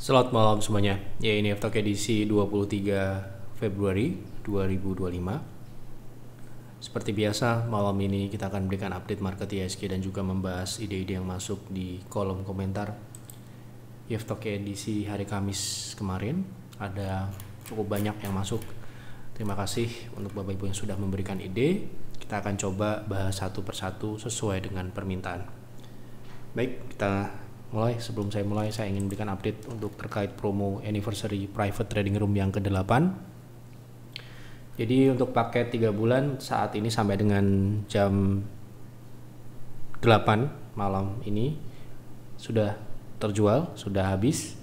Selamat malam semuanya. Ya, ini F-Talk edisi 23 Februari 2025. Seperti biasa, malam ini kita akan berikan update market IHSG dan juga membahas ide-ide yang masuk di kolom komentar. F-Talk edisi hari Kamis kemarin ada cukup banyak yang masuk. Terima kasih untuk Bapak Ibu yang sudah memberikan ide. Kita akan coba bahas satu persatu sesuai dengan permintaan. Baik, kita mulai. Sebelum saya mulai, saya ingin berikan update untuk terkait promo anniversary private trading room yang ke-8. Jadi untuk paket 3 bulan saat ini sampai dengan jam 8 malam ini sudah terjual, sudah habis.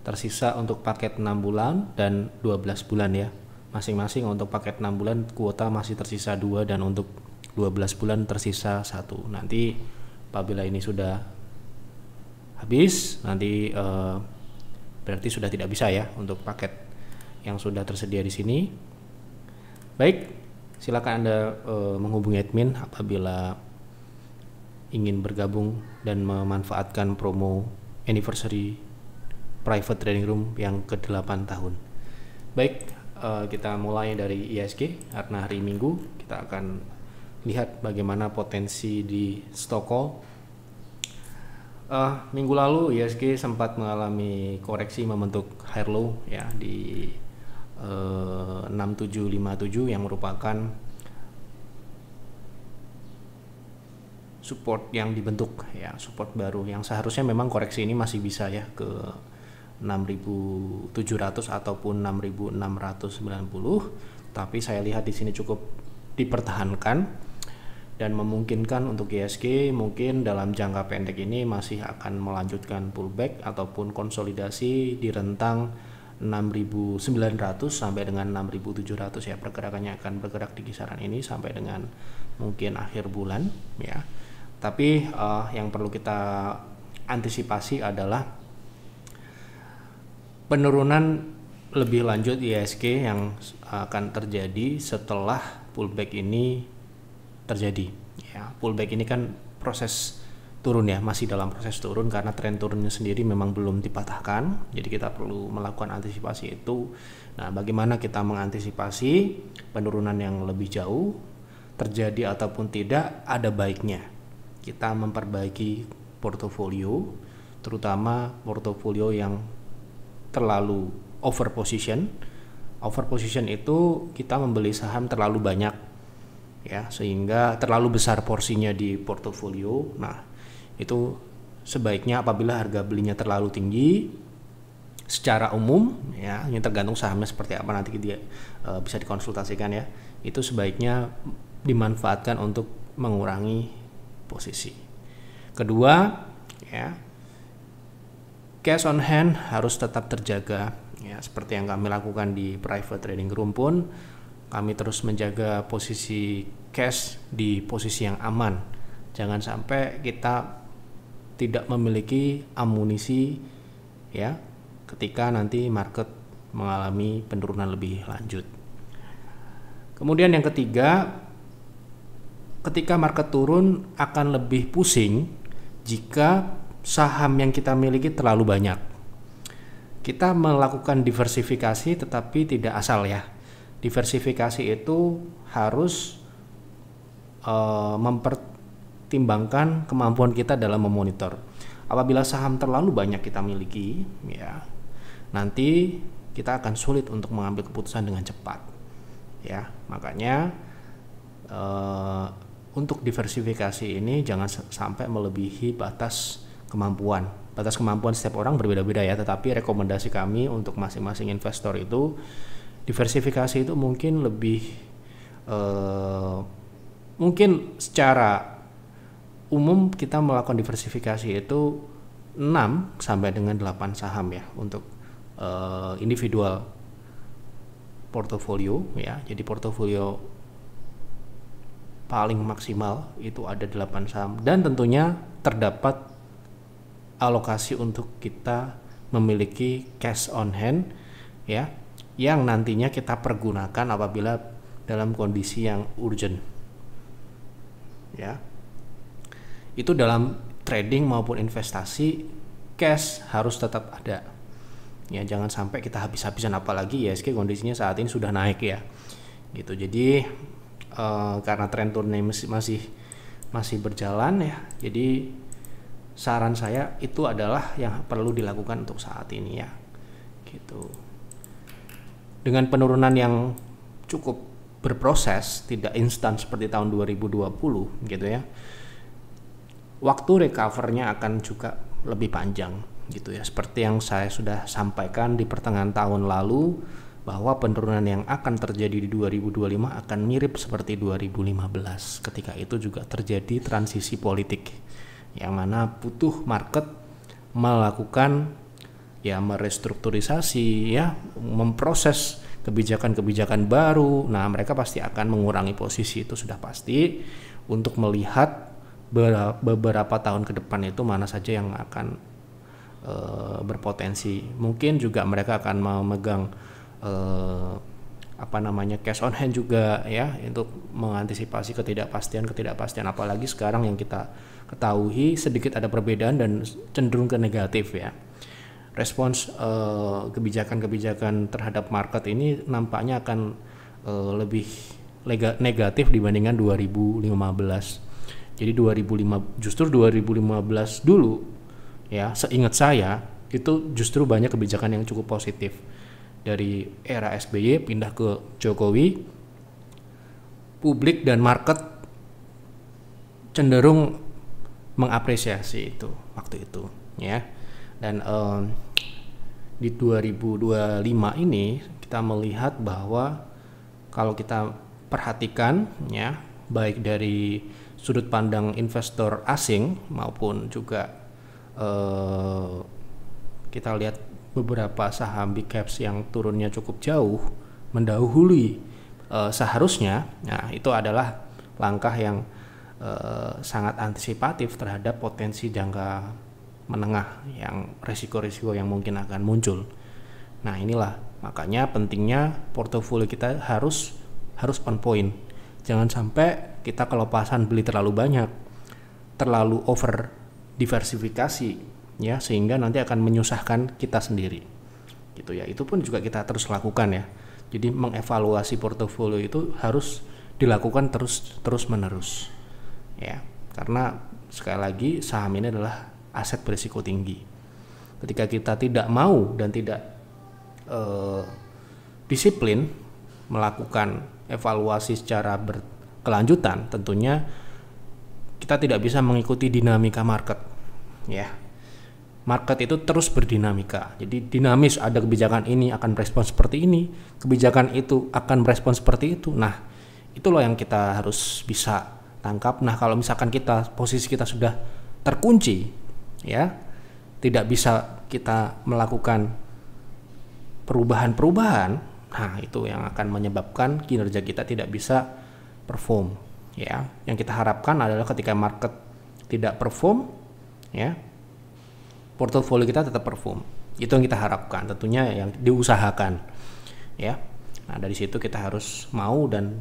Tersisa untuk paket 6 bulan dan 12 bulan ya. Masing-masing untuk paket 6 bulan kuota masih tersisa 2 dan untuk 12 bulan tersisa 1. Nanti apabila ini sudah habis, nanti berarti sudah tidak bisa ya untuk paket yang sudah tersedia di sini. Baik, silakan Anda menghubungi admin apabila ingin bergabung dan memanfaatkan promo anniversary private trading room yang ke-8 tahun. Baik, kita mulai dari IHSG karena hari Minggu kita akan lihat bagaimana potensi di Stockholm. Minggu lalu IHSG sempat mengalami koreksi membentuk higher low ya di 6757 yang merupakan support yang dibentuk ya, support baru yang seharusnya memang koreksi ini masih bisa ya ke 6700 ataupun 6690, tapi saya lihat di sini cukup dipertahankan dan memungkinkan untuk IHSG mungkin dalam jangka pendek ini masih akan melanjutkan pullback ataupun konsolidasi di rentang 6.900 sampai dengan 6.700 ya. Pergerakannya akan bergerak di kisaran ini sampai dengan mungkin akhir bulan ya. Tapi yang perlu kita antisipasi adalah penurunan lebih lanjut IHSG yang akan terjadi setelah pullback ini terjadi ya. Pullback ini kan proses turun ya, masih dalam proses turun karena tren turunnya sendiri memang belum dipatahkan, jadi kita perlu melakukan antisipasi itu. Nah, bagaimana kita mengantisipasi penurunan yang lebih jauh terjadi ataupun tidak? Ada baiknya kita memperbaiki portofolio, terutama portofolio yang terlalu overposition. Overposition itu kita membeli saham terlalu banyak ya, sehingga terlalu besar porsinya di portofolio. Nah, itu sebaiknya apabila harga belinya terlalu tinggi secara umum ya, ini tergantung sahamnya seperti apa, nanti dia bisa dikonsultasikan ya, itu sebaiknya dimanfaatkan untuk mengurangi posisi. Kedua ya, cash on hand harus tetap terjaga ya, seperti yang kami lakukan di private trading room pun kami terus menjaga posisi cash di posisi yang aman. Jangan sampai kita tidak memiliki amunisi ya ketika nanti market mengalami penurunan lebih lanjut. Kemudian yang ketiga, ketika market turun akan lebih pusing jika saham yang kita miliki terlalu banyak. Kita melakukan diversifikasi tetapi tidak asal ya. Diversifikasi itu harus mempertimbangkan kemampuan kita dalam memonitor. Apabila saham terlalu banyak kita miliki ya, nanti kita akan sulit untuk mengambil keputusan dengan cepat ya. Makanya untuk diversifikasi ini jangan sampai melebihi batas kemampuan. Batas kemampuan setiap orang berbeda-beda ya, tetapi rekomendasi kami untuk masing-masing investor itu diversifikasi itu mungkin lebih mungkin secara umum kita melakukan diversifikasi itu 6 sampai dengan 8 saham ya untuk individual portofolio ya. Jadi portofolio paling maksimal itu ada 8 saham dan tentunya terdapat alokasi untuk kita memiliki cash on hand ya, yang nantinya kita pergunakan apabila dalam kondisi yang urgent ya. Itu dalam trading maupun investasi, cash harus tetap ada Ya, jangan sampai kita habis-habisan, apalagi IHSG kondisinya saat ini sudah naik ya. Gitu. Jadi karena tren turunnya masih berjalan ya. Jadi saran saya itu adalah yang perlu dilakukan untuk saat ini ya. Gitu. Dengan penurunan yang cukup berproses, tidak instan seperti tahun 2020 gitu ya. Waktu recovernya akan juga lebih panjang gitu ya. Seperti yang saya sudah sampaikan di pertengahan tahun lalu, bahwa penurunan yang akan terjadi di 2025 akan mirip seperti 2015. Ketika itu juga terjadi transisi politik yang mana butuh market melakukan ya merestrukturisasi ya, memproses kebijakan-kebijakan baru. Nah, mereka pasti akan mengurangi posisi, itu sudah pasti, untuk melihat beberapa tahun ke depan itu mana saja yang akan berpotensi. Mungkin juga mereka akan memegang cash on hand juga ya, untuk mengantisipasi ketidakpastian, apalagi sekarang yang kita ketahui sedikit ada perbedaan dan cenderung ke negatif ya. Respons kebijakan-kebijakan terhadap market ini nampaknya akan lebih negatif dibandingkan 2015. Jadi 2015 dulu ya, seingat saya itu justru banyak kebijakan yang cukup positif. Dari era SBY pindah ke Jokowi, publik dan market cenderung mengapresiasi itu waktu itu ya. Dan di 2025 ini kita melihat bahwa kalau kita perhatikan ya, baik dari sudut pandang investor asing maupun juga kita lihat beberapa saham big caps yang turunnya cukup jauh mendahului seharusnya. Nah, itu adalah langkah yang sangat antisipatif terhadap potensi jangka menengah yang resiko-resiko yang mungkin akan muncul. Nah, inilah makanya pentingnya portofolio kita harus on point. Jangan sampai kita kelepasan beli terlalu banyak, terlalu over diversifikasi ya, sehingga nanti akan menyusahkan kita sendiri gitu ya. Itu pun juga kita terus lakukan ya. Jadi mengevaluasi portofolio itu harus dilakukan terus menerus ya, karena sekali lagi saham ini adalah aset berisiko tinggi. Ketika kita tidak mau dan tidak disiplin melakukan evaluasi secara berkelanjutan, tentunya kita tidak bisa mengikuti dinamika market ya. Market itu terus berdinamika, jadi dinamis. Ada kebijakan ini akan merespon seperti ini, kebijakan itu akan merespon seperti itu. Nah, itulah yang kita harus bisa tangkap. Nah, kalau misalkan posisi kita sudah terkunci ya, tidak bisa kita melakukan perubahan-perubahan, nah itu yang akan menyebabkan kinerja kita tidak bisa perform ya. Yang kita harapkan adalah ketika market tidak perform ya, portofolio kita tetap perform. Itu yang kita harapkan, tentunya yang diusahakan ya. Nah, dari situ kita harus mau dan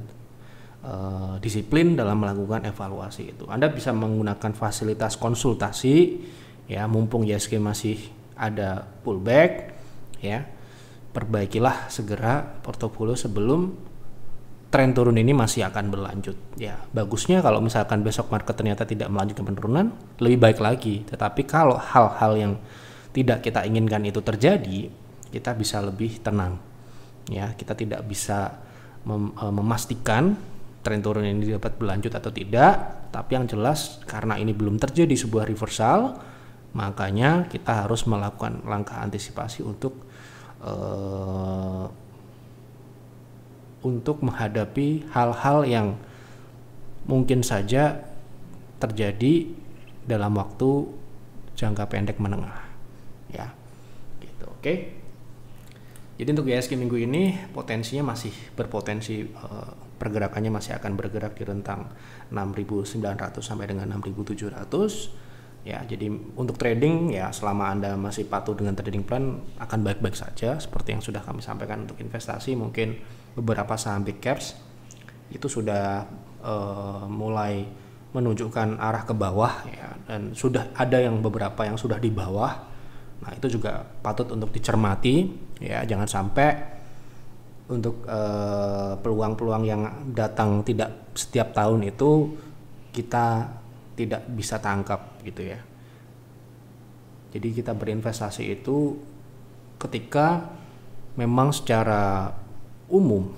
disiplin dalam melakukan evaluasi itu. Anda bisa menggunakan fasilitas konsultasi ya, mumpung IHSG masih ada pullback ya. Perbaikilah segera portofolio sebelum tren turun ini masih akan berlanjut ya. Bagusnya kalau misalkan besok market ternyata tidak melanjutkan penurunan, lebih baik lagi. Tetapi kalau hal-hal yang tidak kita inginkan itu terjadi, kita bisa lebih tenang ya. Kita tidak bisa memastikan tren turun ini dapat berlanjut atau tidak, tapi yang jelas karena ini belum terjadi sebuah reversal, makanya kita harus melakukan langkah antisipasi untuk menghadapi hal-hal yang mungkin saja terjadi dalam waktu jangka pendek menengah ya gitu. Oke. Jadi untuk IHSG minggu ini potensinya masih berpotensi, pergerakannya masih akan bergerak di rentang 6.900 sampai dengan 6.700 ya. Jadi untuk trading ya, selama Anda masih patuh dengan trading plan, akan baik-baik saja. Seperti yang sudah kami sampaikan, untuk investasi mungkin beberapa saham big caps itu sudah mulai menunjukkan arah ke bawah ya, dan sudah ada yang beberapa yang sudah di bawah Nah, itu juga patut untuk dicermati ya, jangan sampai untuk peluang-peluang yang datang tidak setiap tahun itu kita tidak bisa tangkap gitu ya. Jadi kita berinvestasi itu ketika memang secara umum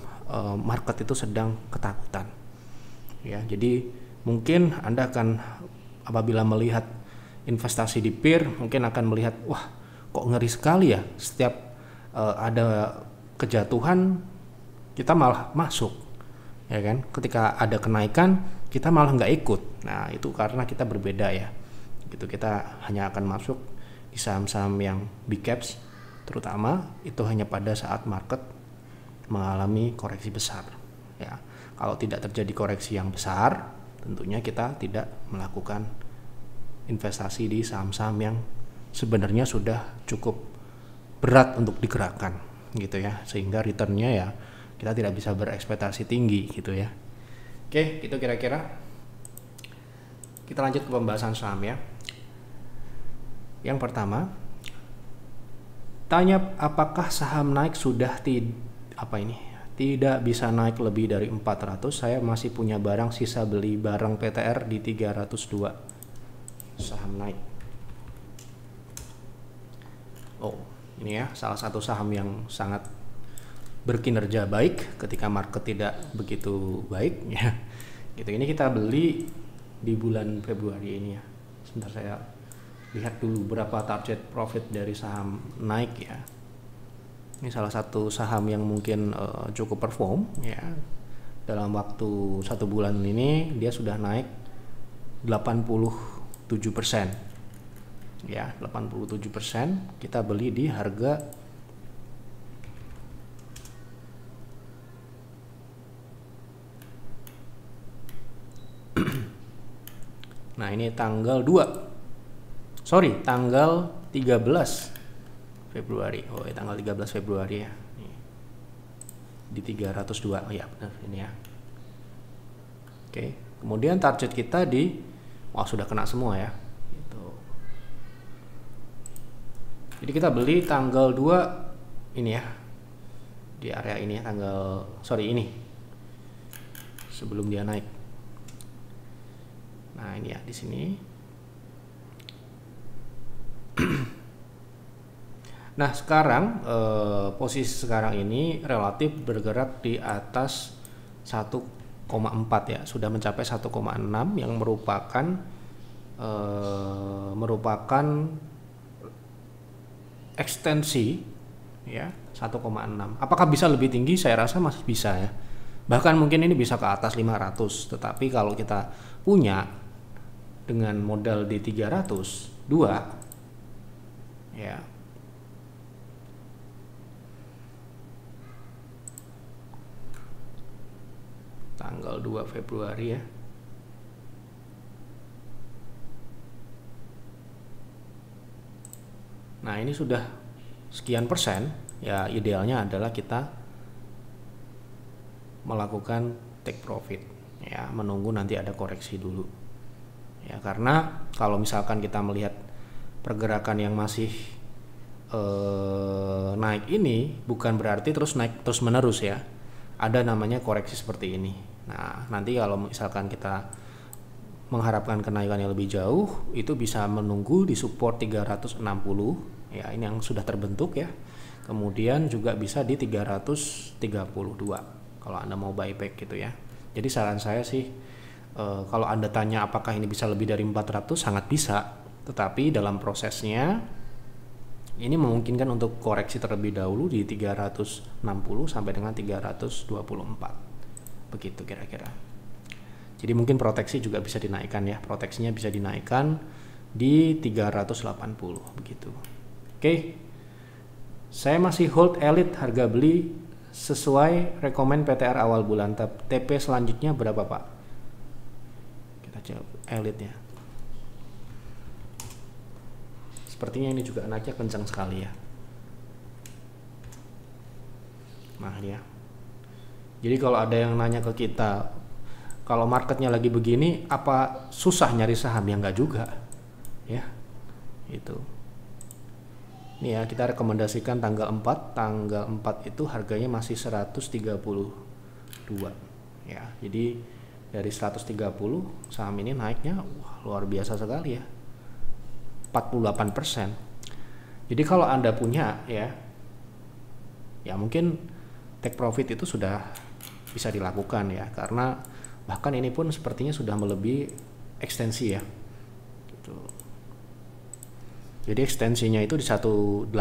market itu sedang ketakutan ya. Jadi mungkin Anda akan apabila melihat investasi di peer mungkin akan melihat, wah kok ngeri sekali ya, setiap ada kejatuhan kita malah masuk ya kan, ketika ada kenaikan kita malah nggak ikut. Nah, itu karena kita berbeda ya gitu, kita hanya akan masuk di saham-saham yang big caps, terutama itu hanya pada saat market mengalami koreksi besar ya. Kalau tidak terjadi koreksi yang besar, tentunya kita tidak melakukan investasi di saham-saham yang sebenarnya sudah cukup berat untuk digerakkan gitu ya, sehingga returnnya ya kita tidak bisa berekspektasi tinggi gitu ya. Oke, itu kira-kira. Kita lanjut ke pembahasan saham ya. Yang pertama, tanya apakah saham naik sudah tidak bisa naik lebih dari 400. Saya masih punya barang sisa beli barang PTR di 302. Saham naik. Oh, ini ya salah satu saham yang sangat berkinerja baik ketika market tidak begitu baik ya. Gitu. Ini kita beli di bulan Februari ini ya. Sebentar saya lihat dulu berapa target profit dari saham naik ya. Ini salah satu saham yang mungkin cukup perform ya. Dalam waktu 1 bulan ini dia sudah naik 87%. Ya, 87%. Kita beli di harga nah, ini tanggal 13 Februari. Oh, ya, tanggal 13 Februari ya. Di 302. Oh ya, benar ini ya. Oke, kemudian target kita sudah kena semua ya. Gitu. Jadi kita beli tanggal 2 ini ya. Di area ini ya, ini. Sebelum dia naik. Nah, ini ya di sini. Nah, sekarang posisi sekarang ini relatif bergerak di atas 1,4 ya, sudah mencapai 1,6 yang merupakan ekstensi ya, 1,6. Apakah bisa lebih tinggi? Saya rasa masih bisa ya. Bahkan mungkin ini bisa ke atas 500, tetapi kalau kita punya dengan modal di 302 ya, tanggal 2 Februari ya. Nah, ini sudah sekian persen ya, idealnya adalah kita melakukan take profit ya, menunggu nanti ada koreksi dulu ya, karena kalau misalkan kita melihat pergerakan yang masih naik ini bukan berarti terus naik terus menerus ya, ada namanya koreksi seperti ini. Nah, nanti kalau misalkan kita mengharapkan kenaikan yang lebih jauh, itu bisa menunggu di support 360 ya, ini yang sudah terbentuk ya. Kemudian juga bisa di 332 kalau Anda mau buyback gitu ya. Jadi saran saya sih, kalau Anda tanya apakah ini bisa lebih dari 400, sangat bisa, tetapi dalam prosesnya ini memungkinkan untuk koreksi terlebih dahulu di 360 sampai dengan 324. Begitu kira-kira. Jadi mungkin proteksi juga bisa dinaikkan ya. Proteksinya bisa dinaikkan di 380 begitu. Oke. Saya masih hold Elite harga beli sesuai rekomen PTR awal bulan. TP selanjutnya berapa, Pak? Kita jawab Elite ya. Sepertinya ini juga naiknya kencang sekali ya. Nah ya. Jadi kalau ada yang nanya ke kita, kalau marketnya lagi begini, apa susah nyari saham? Ya enggak juga, ya. Itu. Ini ya, kita rekomendasikan tanggal 4. Tanggal 4 itu harganya masih 132 ya. Jadi dari 130 saham ini naiknya luar biasa sekali ya, 48%. Jadi kalau Anda punya ya mungkin take profit itu sudah bisa dilakukan ya, karena bahkan ini pun sepertinya sudah melebihi ekstensi ya gitu. Jadi ekstensinya itu di 189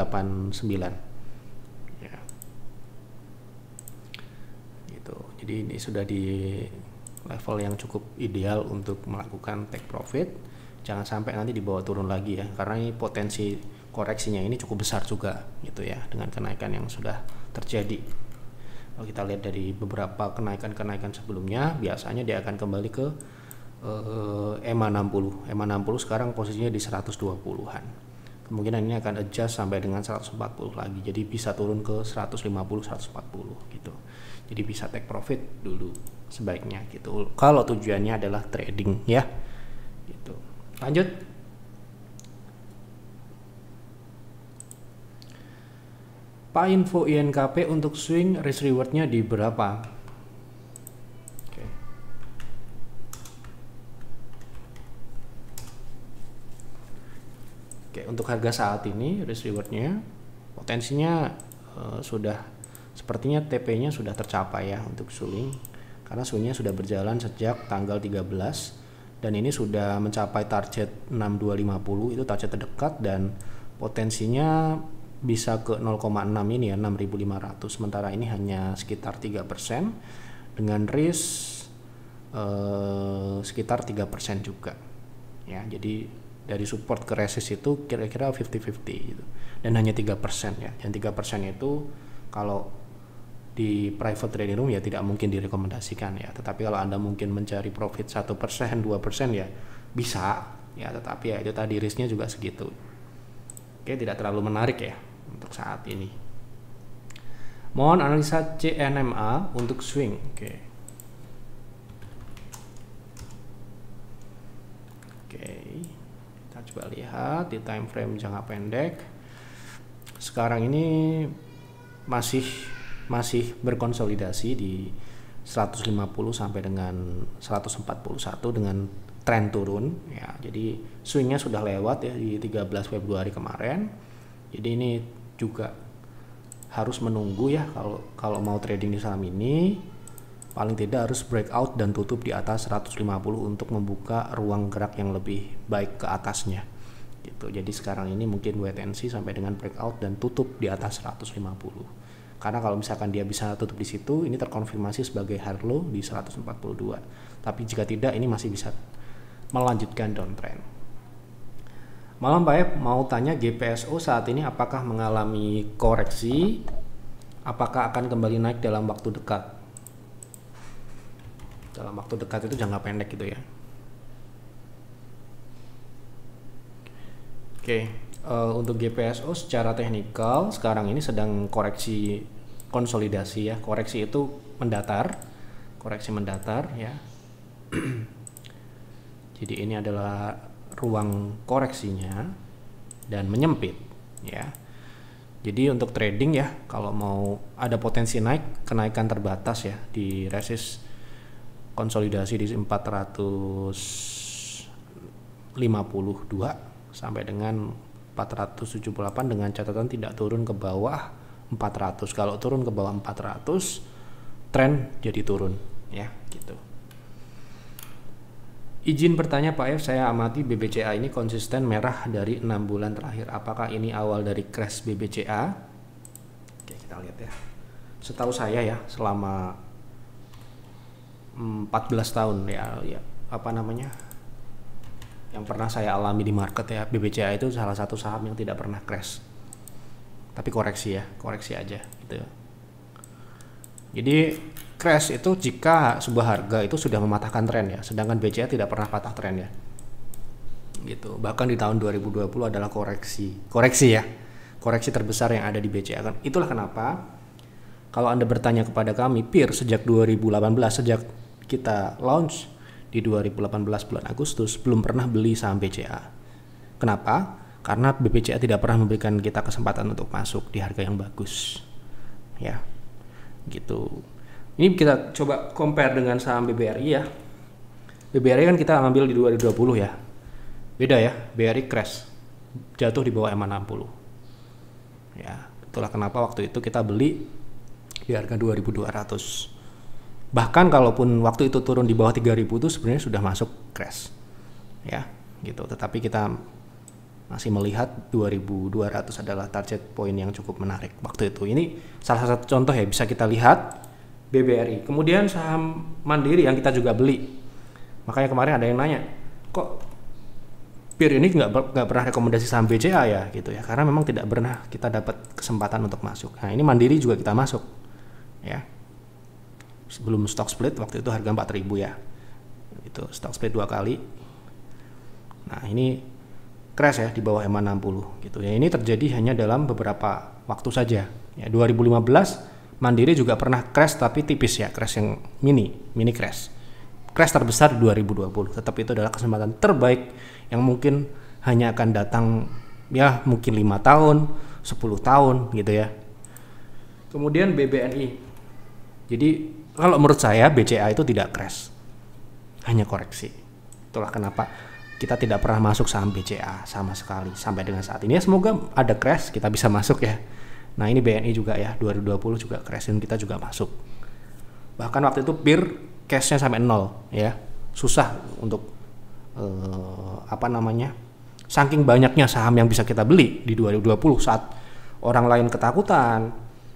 ya gitu. Jadi ini sudah di level yang cukup ideal untuk melakukan take profit. Jangan sampai nanti dibawa turun lagi ya, karena ini potensi koreksinya ini cukup besar juga gitu ya, dengan kenaikan yang sudah terjadi. Kalau kita lihat dari beberapa kenaikan sebelumnya, biasanya dia akan kembali ke EMA 60. EMA 60 sekarang posisinya di 120-an. Kemungkinan ini akan adjust sampai dengan 140 lagi. Jadi bisa turun ke 150, 140 gitu. Jadi bisa take profit dulu sebaiknya gitu. Kalau tujuannya adalah trading ya. Gitu. Lanjut. Pak, info INKP untuk swing risk rewardnya di berapa? Oke, untuk harga saat ini risk rewardnya potensinya sudah sepertinya TP-nya sudah tercapai ya untuk swing, karena swingnya sudah berjalan sejak tanggal 13 dan ini sudah mencapai target 6250, itu target terdekat, dan potensinya bisa ke 0,6 ini ya, 6500. Sementara ini hanya sekitar 3% dengan risk sekitar 3% juga ya. Jadi dari support ke resist itu kira-kira 50-50 gitu, dan hanya 3% ya. Dan 3% itu kalau di private trading room ya tidak mungkin direkomendasikan ya. Tetapi kalau Anda mungkin mencari profit 1%, 2% ya bisa ya, tetapi ya itu tadi risknya juga segitu. Oke, tidak terlalu menarik ya untuk saat ini. Mohon analisa CNMA untuk swing. Oke, kita coba lihat di time frame jangka pendek. Sekarang ini masih berkonsolidasi di 150 sampai dengan 141 dengan tren turun ya. Jadi swingnya sudah lewat ya di 13 Februari kemarin. Jadi ini juga harus menunggu ya, kalau mau trading di saham ini paling tidak harus breakout dan tutup di atas 150 untuk membuka ruang gerak yang lebih baik ke atasnya gitu. Jadi sekarang ini mungkin wait and see sampai dengan breakout dan tutup di atas 150. Karena kalau misalkan dia bisa tutup di situ, ini terkonfirmasi sebagai hard low di 142. Tapi jika tidak, ini masih bisa melanjutkan downtrend. Malam Pak Ep, mau tanya GPSO saat ini apakah mengalami koreksi? Apakah akan kembali naik dalam waktu dekat? Dalam waktu dekat itu jangka pendek gitu ya. Oke, untuk GPSO secara teknikal sekarang ini sedang koreksi konsolidasi ya. Koreksi itu mendatar, koreksi mendatar ya. Jadi ini adalah ruang koreksinya dan menyempit ya. Jadi untuk trading ya, kalau mau ada potensi naik, kenaikan terbatas ya di resist konsolidasi di 452 sampai dengan 478 dengan catatan tidak turun ke bawah 400. Kalau turun ke bawah 400, tren jadi turun ya gitu. Izin bertanya Pak F, saya amati BBCA ini konsisten merah dari 6 bulan terakhir. Apakah ini awal dari crash BBCA? Oke, kita lihat ya. Setahu saya ya, selama 14 tahun ya apa namanya, yang pernah saya alami di market ya, BBCA itu salah satu saham yang tidak pernah crash. Tapi koreksi ya, koreksi aja gitu. Jadi crash itu jika sebuah harga itu sudah mematahkan tren ya, sedangkan BCA tidak pernah patah tren ya. Gitu. Bahkan di tahun 2020 adalah koreksi ya. Koreksi terbesar yang ada di BCA kan. Itulah kenapa kalau Anda bertanya kepada kami peer sejak 2018, sejak kita launch di 2018 bulan Agustus belum pernah beli saham BCA. Kenapa? karena BBCA tidak pernah memberikan kita kesempatan untuk masuk di harga yang bagus ya gitu. Ini kita coba compare dengan saham BBRI ya. BBRI kan kita ambil di 2020 ya, beda ya. BRI crash, jatuh di bawah EMA 60 ya. Itulah kenapa waktu itu kita beli di harga 2.200. Bahkan kalaupun waktu itu turun di bawah 3.000 itu sebenarnya sudah masuk crash ya gitu. Tetapi kita masih melihat 2.200 adalah target point yang cukup menarik waktu itu. Ini salah satu contoh ya, bisa kita lihat BBRI. Kemudian saham Mandiri yang kita juga beli. Makanya kemarin ada yang nanya, kok Pir ini nggak pernah rekomendasi saham BCA ya gitu ya, karena memang tidak pernah kita dapat kesempatan untuk masuk. Nah ini Mandiri juga kita masuk ya, sebelum stock split waktu itu harga 4.000 ya, itu stock split 2 kali. Nah ini crash ya di bawah EMA 60 gitu ya. Ini terjadi hanya dalam beberapa waktu saja ya. 2015 Mandiri juga pernah crash tapi tipis ya, crash yang mini crash. Crash terbesar di 2020, tetapi itu adalah kesempatan terbaik yang mungkin hanya akan datang ya mungkin 5 tahun, 10 tahun gitu ya. Kemudian BBNI. Jadi kalau menurut saya BCA itu tidak crash, hanya koreksi. Itulah kenapa kita tidak pernah masuk saham BCA sama sekali sampai dengan saat ini ya. Semoga ada crash kita bisa masuk ya. Nah ini BNI juga ya, 2020 juga crash dan kita juga masuk. Bahkan waktu itu PIR cashnya sampai 0 ya, susah untuk saking banyaknya saham yang bisa kita beli di 2020 saat orang lain ketakutan,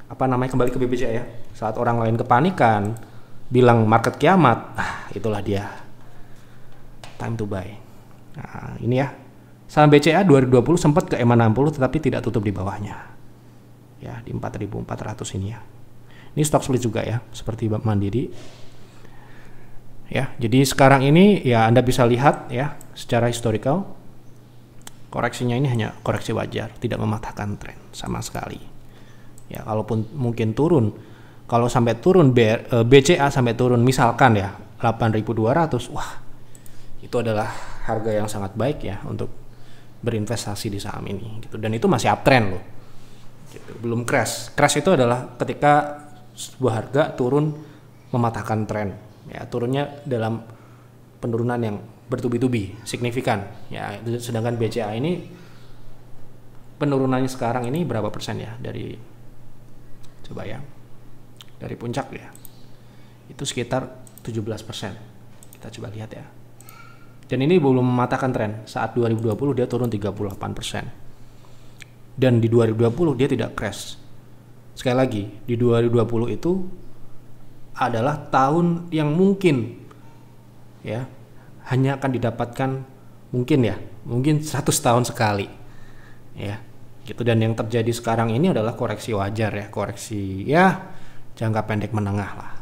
kembali ke BBCA ya, saat orang lain kepanikan bilang market kiamat, itulah dia time to buy. Nah ini ya, saham BCA 2020 sempat ke EMA 60 tetapi tidak tutup di bawahnya ya, di 4.400 ini ya. Ini stock split juga ya, seperti Mandiri ya. Jadi sekarang ini ya Anda bisa lihat ya secara historical, koreksinya ini hanya koreksi wajar, tidak mematahkan tren sama sekali ya. Kalaupun mungkin turun, kalau sampai turun BCA sampai turun misalkan ya 8.200, wah itu adalah harga yang sangat baik ya untuk berinvestasi di saham ini gitu. Dan itu masih uptrend loh gitu, belum crash. Crash itu adalah ketika sebuah harga turun mematahkan tren ya, turunnya dalam penurunan yang bertubi-tubi signifikan ya. Sedangkan BCA ini penurunannya sekarang ini berapa persen ya dari, coba ya, dari puncak ya, itu sekitar 17%. Kita coba lihat ya. Dan ini belum mematahkan tren. Saat 2020 dia turun 38%. Dan di 2020 dia tidak crash. Sekali lagi, di 2020 itu adalah tahun yang mungkin ya hanya akan didapatkan mungkin 100 tahun sekali ya gitu. Dan yang terjadi sekarang ini adalah koreksi wajar ya, koreksi ya jangka pendek menengah lah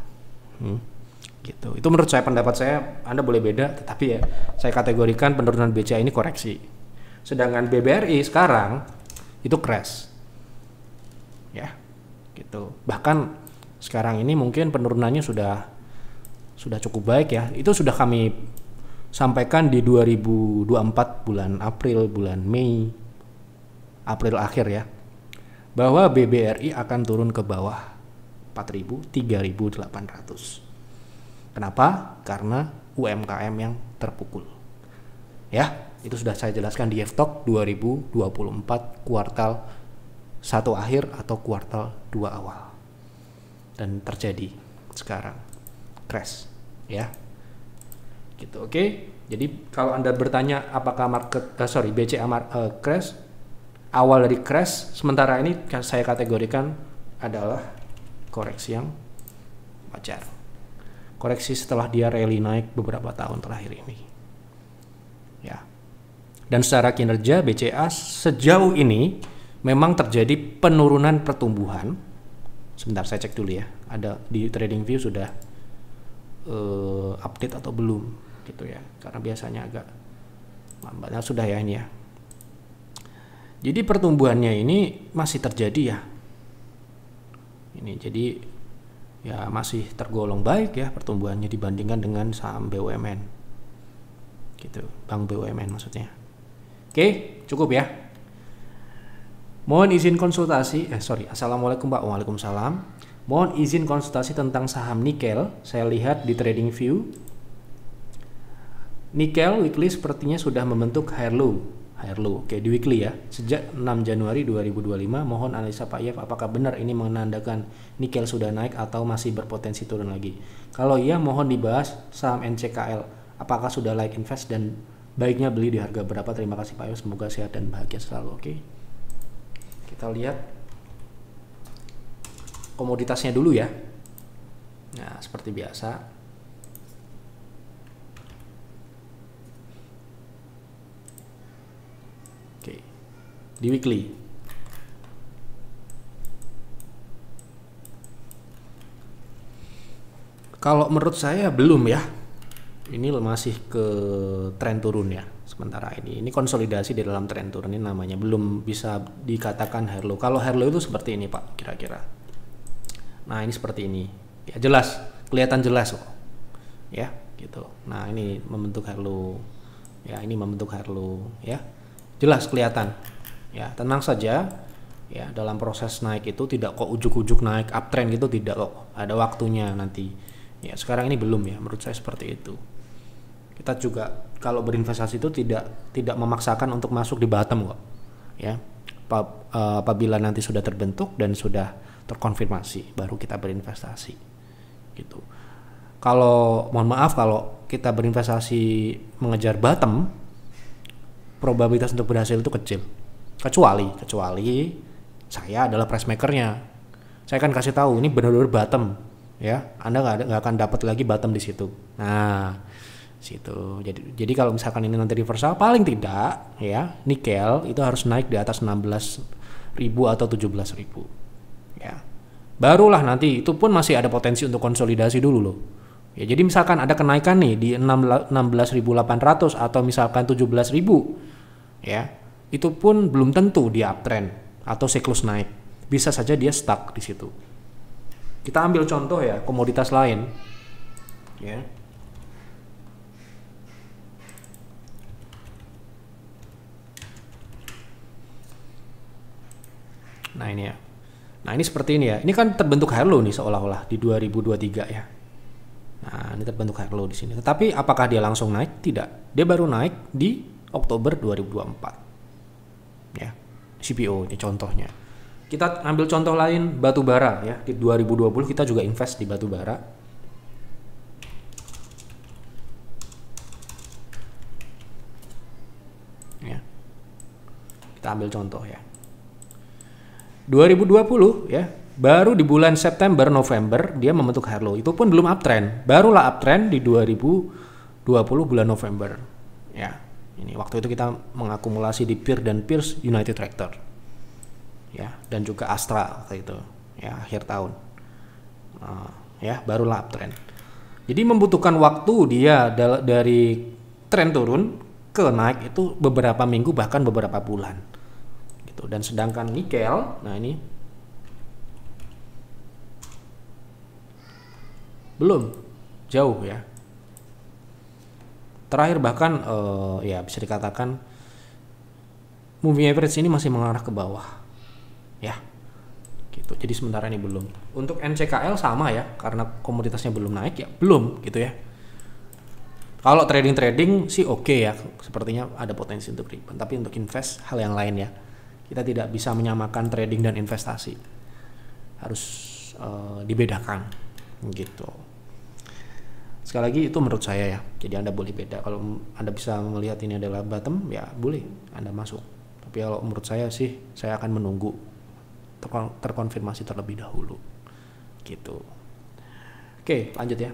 gitu. Itu menurut saya, pendapat saya, Anda boleh beda, tetapi ya saya kategorikan penurunan BCA ini koreksi. Sedangkan BBRI sekarang itu crash ya gitu. Bahkan sekarang ini mungkin penurunannya sudah cukup baik ya. Itu sudah kami sampaikan di 2024 bulan April, bulan Mei, April akhir ya, bahwa BBRI akan turun ke bawah 4.000, 3.800. Kenapa? Karena UMKM yang terpukul. Ya, itu sudah saya jelaskan di F-Talk 2024 kuartal 1 akhir atau kuartal 2 awal. Dan terjadi sekarang crash ya gitu. Oke, jadi kalau Anda bertanya apakah BCA crash, awal dari crash, sementara ini saya kategorikan adalah koreksi yang wajar, koreksi setelah dia rally naik beberapa tahun terakhir ini ya. Dan secara kinerja BCA sejauh ini memang terjadi penurunan pertumbuhan. Sebentar saya cek dulu ya, ada di TradingView sudah update atau belum gitu ya, karena biasanya agak lambat. Nah, sudah ya ini ya. Jadi pertumbuhannya ini masih terjadi ya. Ini jadi ya masih tergolong baik ya pertumbuhannya dibandingkan dengan saham BUMN gitu, bank BUMN maksudnya. Oke, cukup ya. Mohon izin konsultasi, Assalamualaikum Pak. Waalaikumsalam. Mohon izin konsultasi tentang saham nikel. Saya lihat di TradingView, nikel weekly sepertinya sudah membentuk higher low. Oke, di weekly ya. Sejak 6 Januari 2025, mohon analisa Pak Yev, apakah benar ini menandakan nikel sudah naik atau masih berpotensi turun lagi? Kalau iya, mohon dibahas saham NCKL. Apakah sudah like invest dan baiknya beli di harga berapa? Terima kasih Pak Yev, semoga sehat dan bahagia selalu. Oke. Kita lihat komoditasnya dulu ya. Nah, seperti biasa. Oke. Di weekly. Kalau menurut saya belum ya. Ini masih ke tren turun ya. Sementara ini konsolidasi di dalam tren turun, ini namanya belum bisa dikatakan higher low. Kalau higher low itu seperti ini Pak, kira-kira. Nah, ini seperti ini. Ya jelas, kelihatan jelas kok. Ya, gitu. Nah, ini membentuk higher low. Ya, ini membentuk higher low ya. Jelas kelihatan. Ya, tenang saja. Ya, dalam proses naik itu tidak kok ujuk-ujuk naik uptrend gitu, tidak kok. Ada waktunya nanti. Ya, sekarang ini belum ya, menurut saya seperti itu. Kita juga kalau berinvestasi itu tidak memaksakan untuk masuk di bottom kok. Ya. Apabila nanti sudah terbentuk dan sudah terkonfirmasi baru kita berinvestasi. Gitu. Kalau mohon maaf kalau kita berinvestasi mengejar bottom, probabilitas untuk berhasil itu kecil. Kecuali saya adalah price makernya. Saya akan kasih tahu ini benar-benar bottom, ya. Anda nggak akan dapat lagi bottom di situ. Nah, situ. Jadi kalau misalkan ini nanti reversal, paling tidak ya nikel itu harus naik di atas 16.000 atau 17.000. Ya. Barulah nanti itu pun masih ada potensi untuk konsolidasi dulu loh. Ya, jadi misalkan ada kenaikan nih di 16.800 atau misalkan 17.000, ya, itu pun belum tentu dia uptrend atau siklus naik. Bisa saja dia stuck di situ. Kita ambil contoh ya komoditas lain, ya. Nah ini ya. Nah ini seperti ini ya. Ini kan terbentuk higher low nih seolah-olah di 2023 ya. Nah, ini terbentuk higher low di sini. Tetapi apakah dia langsung naik? Tidak. Dia baru naik di Oktober 2024. Ya. CPO ini contohnya. Kita ambil contoh lain batu bara ya. Di 2020 kita juga invest di batu bara. Ya. Kita ambil contoh ya. 2020 ya. Baru di bulan September, November dia membentuk higher low. Itu pun belum uptrend. Barulah uptrend di 2020 bulan November. Ya, ini waktu itu kita mengakumulasi di PIR dan Pierce United Tractor. Ya, dan juga Astra waktu itu. Ya, akhir tahun. Ya, barulah uptrend. Jadi membutuhkan waktu dia dari tren turun ke naik itu beberapa minggu bahkan beberapa bulan. Gitu. Dan sedangkan nikel, nah ini belum jauh ya. Terakhir bahkan ya bisa dikatakan moving average ini masih mengarah ke bawah ya gitu. Jadi sementara ini belum. Untuk NCKL sama ya, karena komoditasnya belum naik ya belum gitu ya. Kalau trading sih oke ya, sepertinya ada potensi untuk rebound. Tapi untuk invest hal yang lain ya. Kita tidak bisa menyamakan trading dan investasi, harus dibedakan gitu. Sekali lagi itu menurut saya ya, jadi Anda boleh beda. Kalau Anda bisa melihat ini adalah bottom ya boleh Anda masuk, tapi kalau menurut saya sih saya akan menunggu terkonfirmasi terlebih dahulu gitu. Oke, lanjut ya.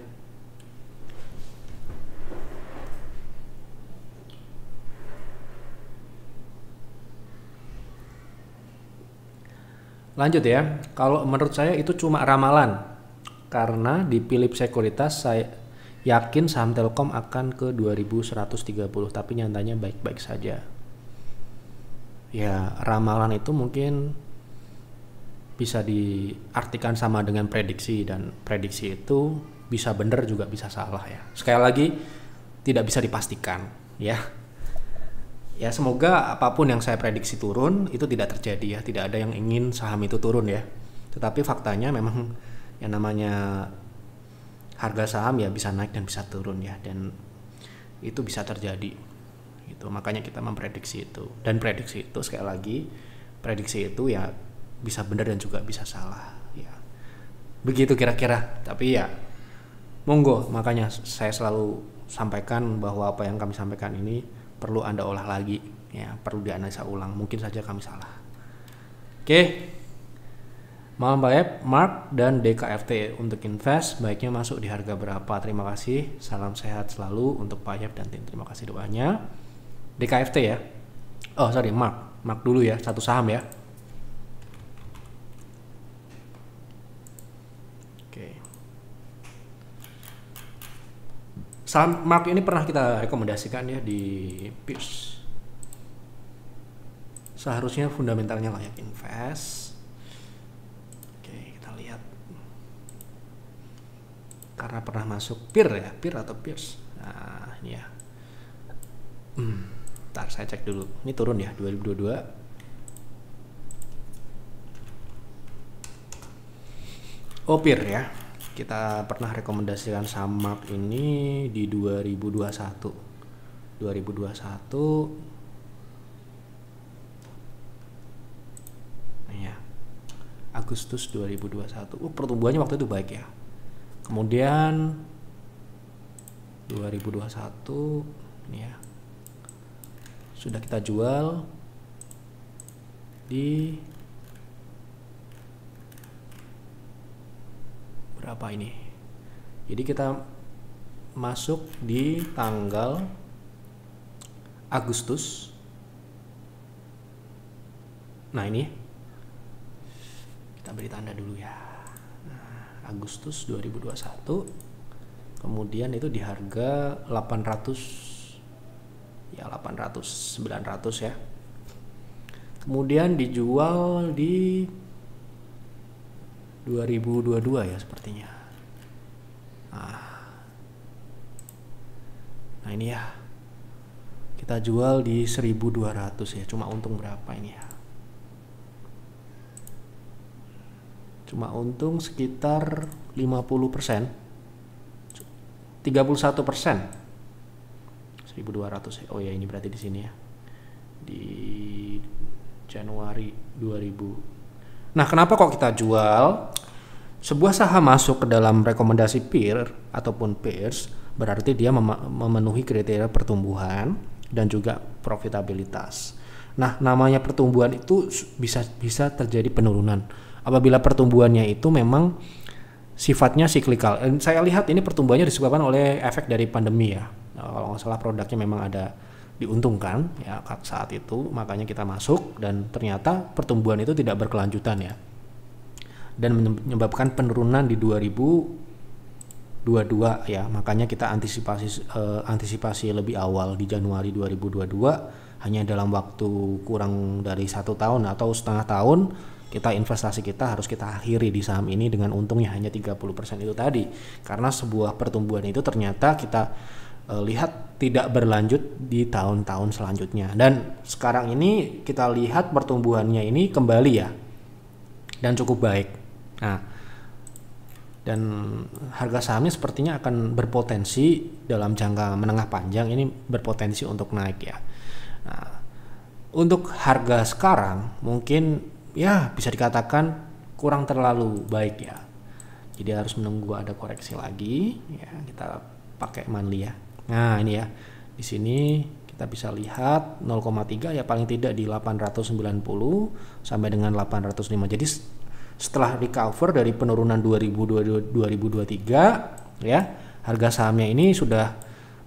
Lanjut ya, kalau menurut saya itu cuma ramalan. Karena di Philips Sekuritas saya yakin saham Telkom akan ke 2130, tapi nyatanya baik-baik saja. Ya, ramalan itu mungkin bisa diartikan sama dengan prediksi, dan prediksi itu bisa benar juga bisa salah ya. Sekali lagi tidak bisa dipastikan ya. Ya semoga apapun yang saya prediksi turun itu tidak terjadi ya, tidak ada yang ingin saham itu turun ya. Tetapi faktanya memang yang namanya harga saham ya bisa naik dan bisa turun ya, dan itu bisa terjadi. Itu makanya kita memprediksi itu. Dan prediksi itu sekali lagi, prediksi itu ya bisa benar dan juga bisa salah ya. Begitu kira-kira. Tapi ya monggo, makanya saya selalu sampaikan bahwa apa yang kami sampaikan ini perlu Anda olah lagi ya, perlu dianalisa ulang, mungkin saja kami salah. Oke, malam baik Mark dan DKFT. Untuk invest baiknya masuk di harga berapa? Terima kasih, salam sehat selalu untuk Pak Yap dan tim, terima kasih doanya. DKFT ya, oh sorry Mark dulu ya, satu saham ya. Saham Mark ini pernah kita rekomendasikan ya di Pierce. Seharusnya fundamentalnya layak invest. Oke, kita lihat. Karena pernah masuk Peer ya, Peer atau Pierce. Nah, ini ya. Ntar saya cek dulu. Ini turun ya 2022. Oh, Peer ya. Kita pernah rekomendasikan saham Mark ini di 2021 ya, Agustus 2021. Pertumbuhannya waktu itu baik ya. Kemudian 2021 ini ya, sudah kita jual di berapa ini? Jadi kita masuk di tanggal Agustus. Nah ini kita beri tanda dulu ya. Nah, Agustus 2021. Kemudian itu di harga 800 ya, 800 900 ya. Kemudian dijual di 2022 ya sepertinya. Nah ini ya, kita jual di 1200 ya, cuma untung berapa ini ya, cuma untung sekitar 50%, 31%, 1200 ya. Oh ya, ini berarti di sini ya, di Januari 2000. Nah, kenapa kok kita jual? Sebuah saham masuk ke dalam rekomendasi peer ataupun peers, berarti dia memenuhi kriteria pertumbuhan dan juga profitabilitas. Nah, namanya pertumbuhan itu bisa terjadi penurunan apabila pertumbuhannya itu memang sifatnya siklikal. Saya lihat ini pertumbuhannya disebabkan oleh efek dari pandemi ya. Nah, kalau nggak salah produknya memang ada diuntungkan ya saat itu, makanya kita masuk, dan ternyata pertumbuhan itu tidak berkelanjutan ya, dan menyebabkan penurunan di 2022 ya. Makanya kita antisipasi lebih awal di Januari 2022, hanya dalam waktu kurang dari 1 tahun atau setengah tahun kita investasi kita harus kita akhiri di saham ini dengan untungnya hanya 30% itu tadi, karena sebuah pertumbuhan itu ternyata kita lihat tidak berlanjut di tahun-tahun selanjutnya. Dan sekarang ini kita lihat pertumbuhannya ini kembali ya, dan cukup baik. Nah, dan harga sahamnya sepertinya akan berpotensi dalam jangka menengah panjang ini berpotensi untuk naik ya. Nah, untuk harga sekarang mungkin ya bisa dikatakan kurang terlalu baik ya. Jadi harus menunggu ada koreksi lagi ya. Kita pakai monthly ya. Nah ini ya, di sini kita bisa lihat 0,3 ya, paling tidak di 890 sampai dengan 805. Jadi setelah recover dari penurunan 2023 ya, harga sahamnya ini sudah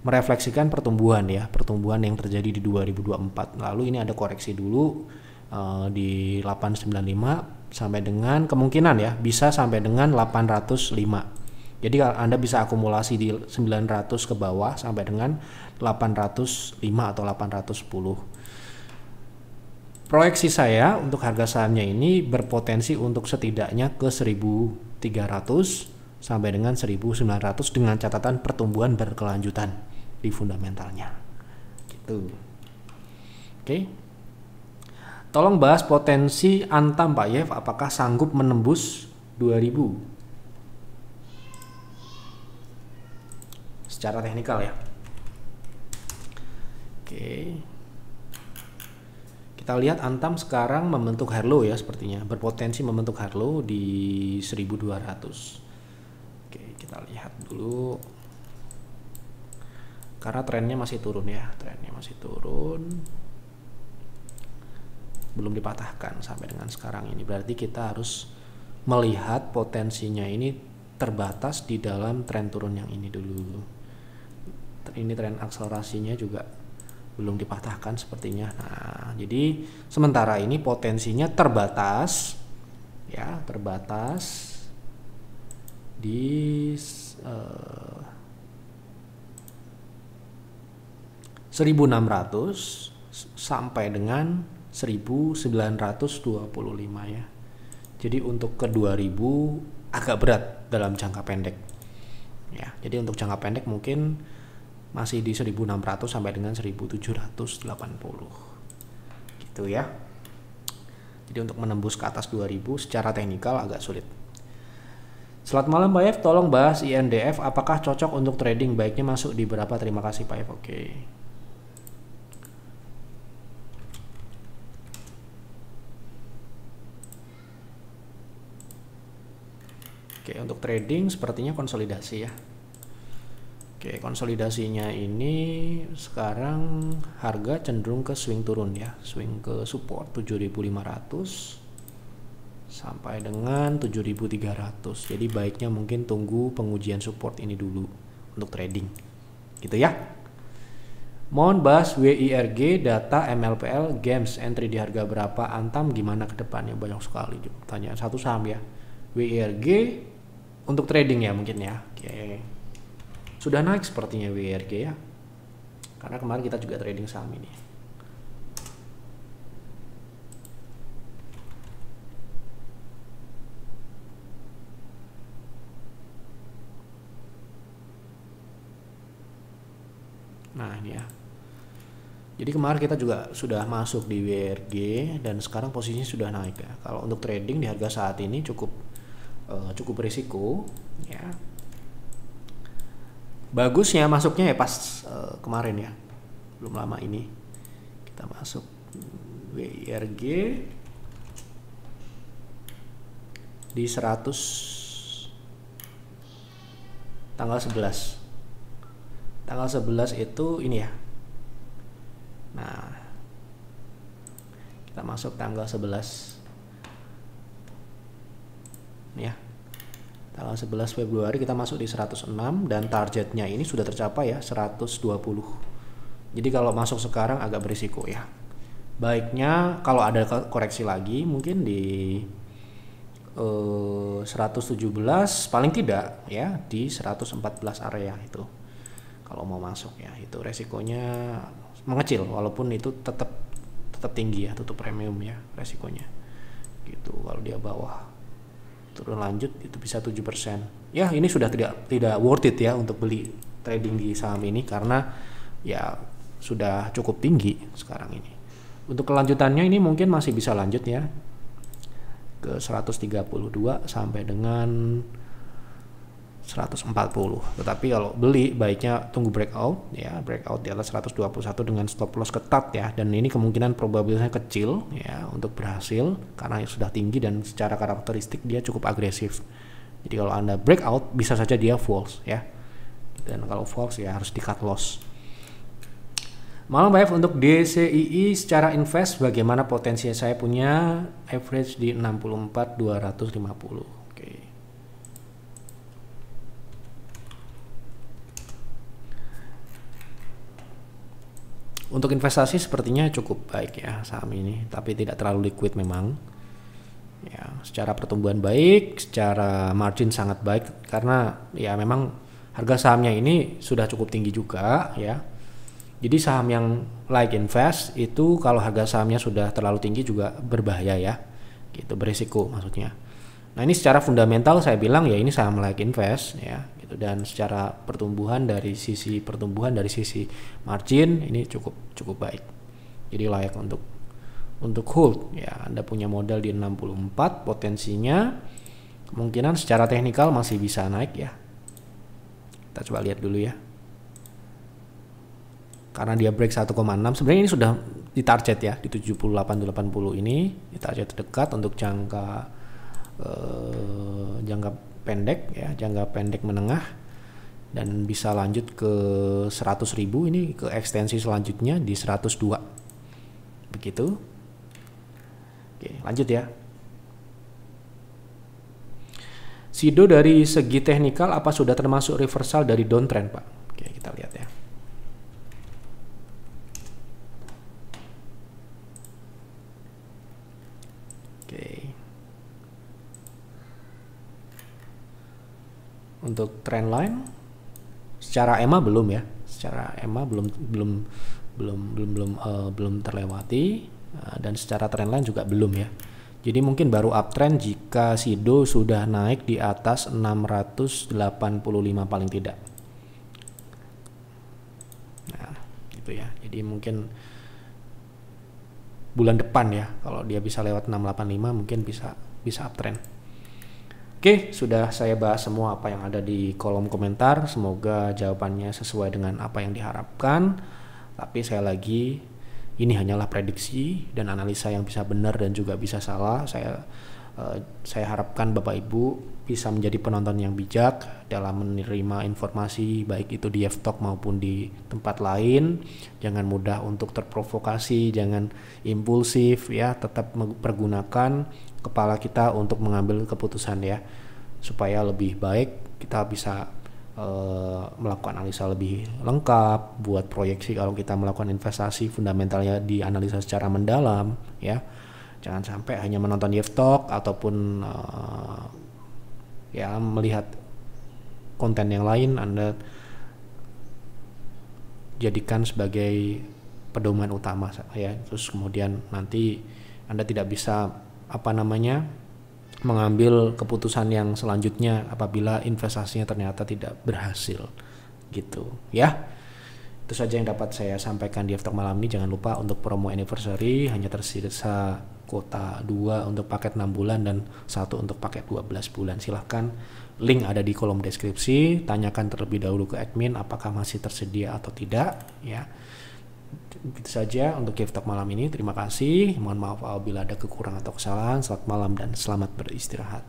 merefleksikan pertumbuhan ya, pertumbuhan yang terjadi di 2024. Lalu ini ada koreksi dulu di 895 sampai dengan kemungkinan ya bisa sampai dengan 805. Jadi Anda bisa akumulasi di 900 ke bawah sampai dengan 805 atau 810. Proyeksi saya untuk harga sahamnya ini berpotensi untuk setidaknya ke 1300 sampai dengan 1900 dengan catatan pertumbuhan berkelanjutan di fundamentalnya. Gitu. Oke. Tolong bahas potensi Antam Pak Yev, apakah sanggup menembus 2000 secara teknikal ya. Oke. Kita lihat Antam sekarang membentuk high low ya, sepertinya berpotensi membentuk high low di 1200. Oke, kita lihat dulu. Karena trennya masih turun ya, trennya masih turun. Belum dipatahkan sampai dengan sekarang ini. Berarti kita harus melihat potensinya ini terbatas di dalam tren turun yang ini dulu. Ini tren akselerasinya juga belum dipatahkan sepertinya. Nah, jadi sementara ini potensinya terbatas ya, terbatas di 1600 sampai dengan 1925 ya. Jadi untuk ke 2000 agak berat dalam jangka pendek. Ya, jadi untuk jangka pendek mungkin masih di 1600 sampai dengan 1780 gitu ya. Jadi untuk menembus ke atas 2000 secara teknikal agak sulit. Selamat malam Pak Yev, tolong bahas INDF, apakah cocok untuk trading, baiknya masuk di berapa? Terima kasih Pak Yev. Oke, untuk trading sepertinya konsolidasi ya. Oke, konsolidasinya ini sekarang harga cenderung ke swing turun ya, swing ke support 7500 sampai dengan 7300. Jadi baiknya mungkin tunggu pengujian support ini dulu untuk trading. Gitu ya. Mohon bahas WIRG, data MLPL, games, entry di harga berapa, Antam gimana ke depannya? Banyak sekali pertanyaan, satu saham ya. WIRG untuk trading ya mungkin ya. Oke. Sudah naik sepertinya WIRG ya, karena kemarin kita juga trading saham ini. Nah ini ya, jadi kemarin kita juga sudah masuk di WIRG dan sekarang posisinya sudah naik ya. Kalau untuk trading di harga saat ini cukup berisiko ya. Bagusnya masuknya ya pas kemarin ya, belum lama ini kita masuk WIRG di 100 tanggal 11 itu ini ya. Nah kita masuk tanggal 11 ini ya, tanggal 11 Februari kita masuk di 106 dan targetnya ini sudah tercapai ya, 120. Jadi kalau masuk sekarang agak berisiko ya. Baiknya kalau ada koreksi lagi mungkin di 117 paling tidak ya, di 114 area itu. Kalau mau masuk ya, itu resikonya mengecil walaupun itu tetap tinggi ya, tutup premium ya resikonya. Gitu kalau dia bawah turun lanjut itu bisa 7%. Ya, ini sudah tidak worth it ya untuk beli trading di saham ini karena ya sudah cukup tinggi sekarang ini. Untuk kelanjutannya ini mungkin masih bisa lanjut ya ke 132 sampai dengan 140. Tetapi kalau beli baiknya tunggu breakout ya, breakout di atas 121 dengan stop loss ketat ya, dan ini kemungkinan probabilitasnya kecil ya untuk berhasil karena sudah tinggi dan secara karakteristik dia cukup agresif. Jadi kalau Anda breakout bisa saja dia false ya. Dan kalau false ya harus di cut loss. Malam Pak F, untuk DCII secara invest bagaimana potensi? Saya punya average di 64.250. Untuk investasi sepertinya cukup baik ya saham ini, tapi tidak terlalu liquid memang. Ya, secara pertumbuhan baik, secara margin sangat baik karena ya memang harga sahamnya ini sudah cukup tinggi juga ya. Jadi saham yang like invest itu kalau harga sahamnya sudah terlalu tinggi juga berbahaya ya. Gitu, berisiko maksudnya. Nah, ini secara fundamental saya bilang ya ini saham like invest ya. Dan secara pertumbuhan dari sisi margin ini cukup baik Jadi layak untuk hold ya. Anda punya modal di 64, potensinya kemungkinan secara teknikal masih bisa naik ya. Kita coba lihat dulu ya. Karena dia break 1,6, sebenarnya ini sudah di target ya, di 78-80 ini di target terdekat untuk jangka pendek ya, jangka pendek menengah, dan bisa lanjut ke 100.000. Ini ke ekstensi selanjutnya di 102 begitu. Oke, lanjut ya. Sido dari segi teknikal apa sudah termasuk reversal dari downtrend, Pak? Oke, kita lihat ya. Oke. Untuk trendline secara EMA belum ya. Secara EMA belum terlewati, dan secara trendline juga belum ya. Jadi mungkin baru uptrend jika Sido sudah naik di atas 685 paling tidak. Nah, gitu ya. Jadi mungkin bulan depan ya, kalau dia bisa lewat 685 mungkin bisa uptrend. Oke, sudah saya bahas semua apa yang ada di kolom komentar. Semoga jawabannya sesuai dengan apa yang diharapkan. Tapi saya lagi, ini hanyalah prediksi dan analisa yang bisa benar dan juga bisa salah. Saya harapkan Bapak Ibu bisa menjadi penonton yang bijak dalam menerima informasi, baik itu di Ftalk maupun di tempat lain. Jangan mudah untuk terprovokasi, jangan impulsif ya, tetap pergunakan kepala kita untuk mengambil keputusan ya, supaya lebih baik kita bisa melakukan analisa lebih lengkap, buat proyeksi kalau kita melakukan investasi, fundamentalnya dianalisa secara mendalam ya. Jangan sampai hanya menonton Ftalk ataupun ya melihat konten yang lain Anda jadikan sebagai pedoman utama ya, terus kemudian nanti Anda tidak bisa mengambil keputusan yang selanjutnya apabila investasinya ternyata tidak berhasil gitu ya. Itu saja yang dapat saya sampaikan di Ftalk malam ini. Jangan lupa untuk promo anniversary hanya tersisa kuota 2 untuk paket 6 bulan dan 1 untuk paket 12 bulan. Silahkan, link ada di kolom deskripsi. Tanyakan terlebih dahulu ke admin apakah masih tersedia atau tidak ya. Itu saja untuk Ftalk malam ini. Terima kasih. Mohon maaf apabila ada kekurangan atau kesalahan. Selamat malam dan selamat beristirahat.